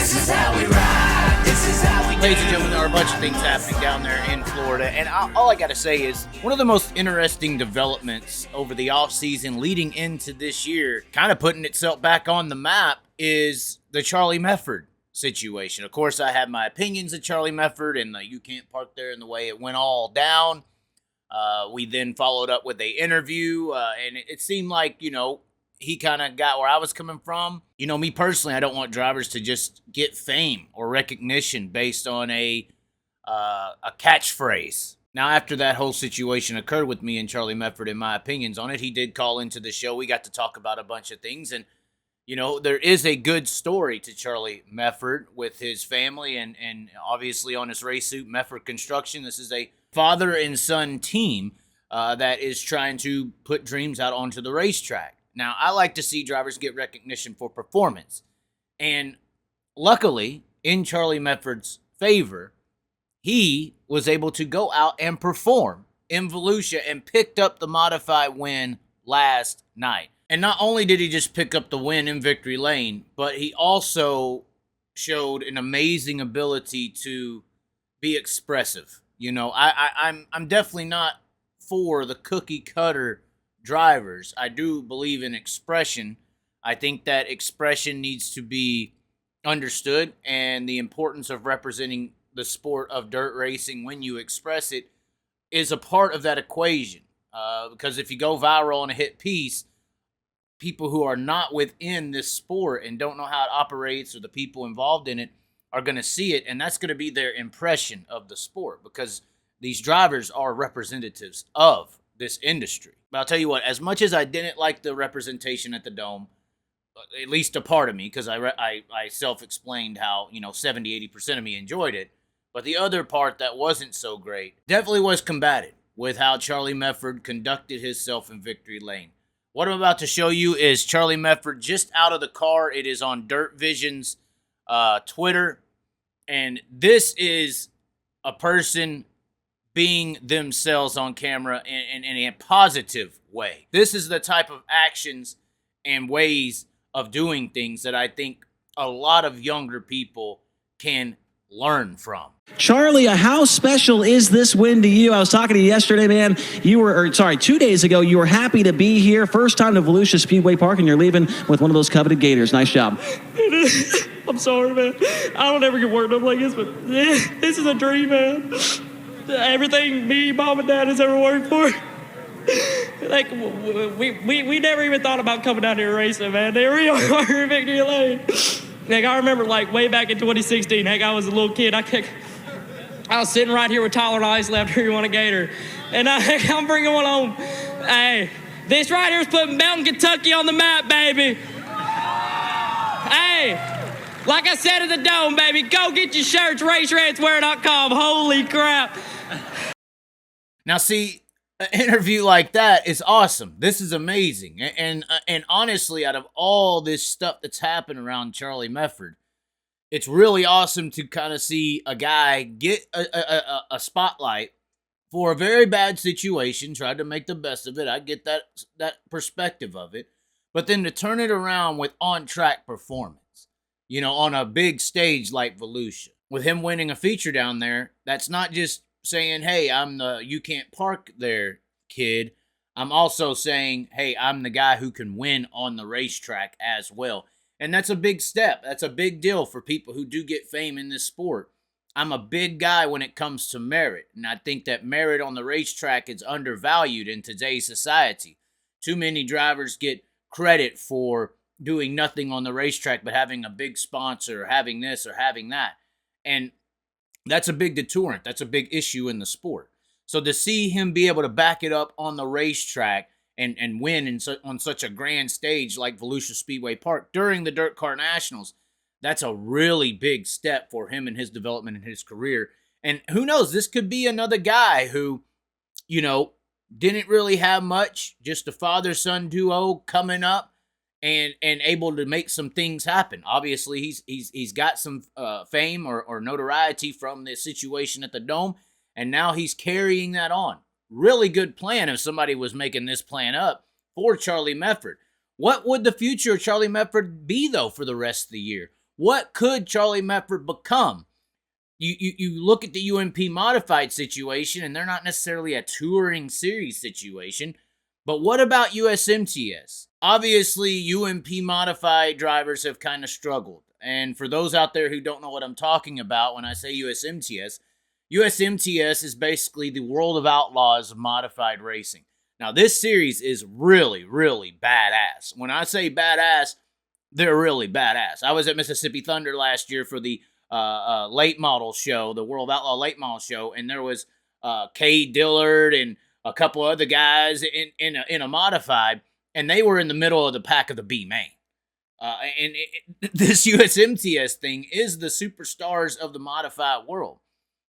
This is how we ride. This is how we Ladies and gentlemen, there are a bunch of things happening down there in Florida, and all I got to say is one of the most interesting developments over the offseason leading into this year, kind of putting itself back on the map, is the Charlie Mefford situation. Of course, I have my opinions of Charlie Mefford and the You Can't Park There and the way it went all down. We then followed up with an interview, and it seemed like, he kind of got where I was coming from. Me personally, I don't want drivers to just get fame or recognition based on a catchphrase. Now, after that whole situation occurred with me and Charlie Mefford and my opinions on it, he did call into the show. We got to talk about a bunch of things, and there is a good story to Charlie Mefford with his family and obviously on his race suit, Mefford Construction. This is a father and son team that is trying to put dreams out onto the racetrack. Now, I like to see drivers get recognition for performance. And luckily, in Charlie Mefford's favor, he was able to go out and perform in Volusia and picked up the modified win last night. And not only did he just pick up the win in victory lane, but he also showed an amazing ability to be expressive. I'm definitely not for the cookie cutter drivers. I do believe in expression. I think that expression needs to be understood, and the importance of representing the sport of dirt racing when you express it is a part of that equation. Because if you go viral on a hit piece, people who are not within this sport and don't know how it operates, or the people involved in it, are going to see it, and that's going to be their impression of the sport, because these drivers are representatives of this industry. But I'll tell you what, as much as I didn't like the representation at the Dome, at least a part of me, because I self-explained how, 70-80% of me enjoyed it, but the other part that wasn't so great definitely was combated with how Charlie Mefford conducted himself in victory lane. What I'm about to show you is Charlie Mefford just out of the car. It is on Dirt Vision's Twitter, and this is a person being themselves on camera in a positive way. This is the type of actions and ways of doing things that I think a lot of younger people can learn from. Charlie, how special is this win to you? I was talking to you yesterday, man. 2 days ago, you were happy to be here. First time to Volusia Speedway Park, and you're leaving with one of those coveted gators. Nice job. I'm sorry, man. I don't ever get worked up like this, but this is a dream, man. Everything me, mom, and dad has ever worked for. Like, we never even thought about coming down here racing, man. They really are in victory lane. Like, I remember, way back in 2016, I was a little kid. I was sitting right here with Tyler and Ice after he won a gator. And I'm bringing one home. Hey, this right here is putting Mountain Kentucky on the map, baby. Hey. Like I said at the Dome, baby, go get your shirts, racerantswear.com. Holy crap. Now, see, an interview like that is awesome. This is amazing. And honestly, out of all this stuff that's happened around Charlie Mefford, it's really awesome to kind of see a guy get a spotlight for a very bad situation, tried to make the best of it. I get that perspective of it. But then to turn it around with on-track performance. On a big stage like Volusia. With him winning a feature down there, that's not just saying, hey, I'm the You Can't Park There kid. I'm also saying, hey, I'm the guy who can win on the racetrack as well. And that's a big step. That's a big deal for people who do get fame in this sport. I'm a big guy when it comes to merit. And I think that merit on the racetrack is undervalued in today's society. Too many drivers get credit for doing nothing on the racetrack but having a big sponsor, or having this or having that. And that's a big deterrent. That's a big issue in the sport. So to see him be able to back it up on the racetrack and win on such a grand stage like Volusia Speedway Park during the Dirt Car Nationals, that's a really big step for him in his development in his career. And who knows, this could be another guy who, didn't really have much, just a father-son duo coming up, and able to make some things happen. Obviously, he's got some fame or notoriety from this situation at the Dome, and now he's carrying that on. Really good plan if somebody was making this plan up for Charlie Mefford. What would the future of Charlie Mefford be, though, for the rest of the year? What could Charlie Mefford become? You look at the UMP modified situation, and they're not necessarily a touring series situation. But what about USMTS? Obviously, UMP modified drivers have kind of struggled. And for those out there who don't know what I'm talking about when I say USMTS, USMTS is basically the World of Outlaws of modified racing. Now, this series is really, really badass. When I say badass, they're really badass. I was at Mississippi Thunder last year for the late model show, the World Outlaw late model show, and there was Cade Dillard and a couple other guys in a modified, and they were in the middle of the pack of the B main. This USMTS thing is the superstars of the modified world.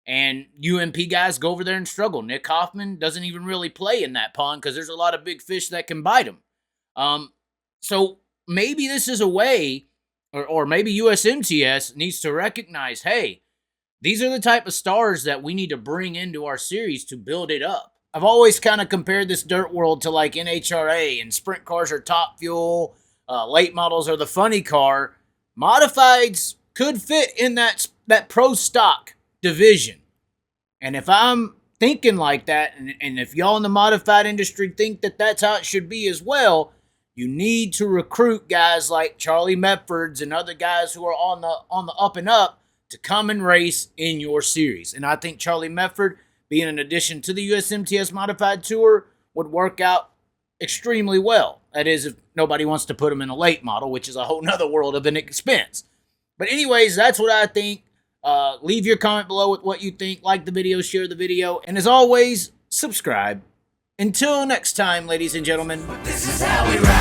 And UMP guys go over there and struggle. Nick Hoffman doesn't even really play in that pond because there's a lot of big fish that can bite him. So maybe this is a way, or maybe USMTS needs to recognize, hey, these are the type of stars that we need to bring into our series to build it up. I've always kind of compared this dirt world to like NHRA, and sprint cars are top fuel, late models are the funny car. Modifieds could fit in that pro stock division. And if I'm thinking like that, and if y'all in the modified industry think that that's how it should be as well, you need to recruit guys like Charlie Meffords and other guys who are on the up and up to come and race in your series. And I think Charlie Mefford, being an addition to the USMTS Modified Tour, would work out extremely well. That is, if nobody wants to put him in a late model, which is a whole nother world of an expense. But anyways, that's what I think. Leave your comment below with what you think. Like the video, share the video, and as always, subscribe. Until next time, ladies and gentlemen. This is how we ride.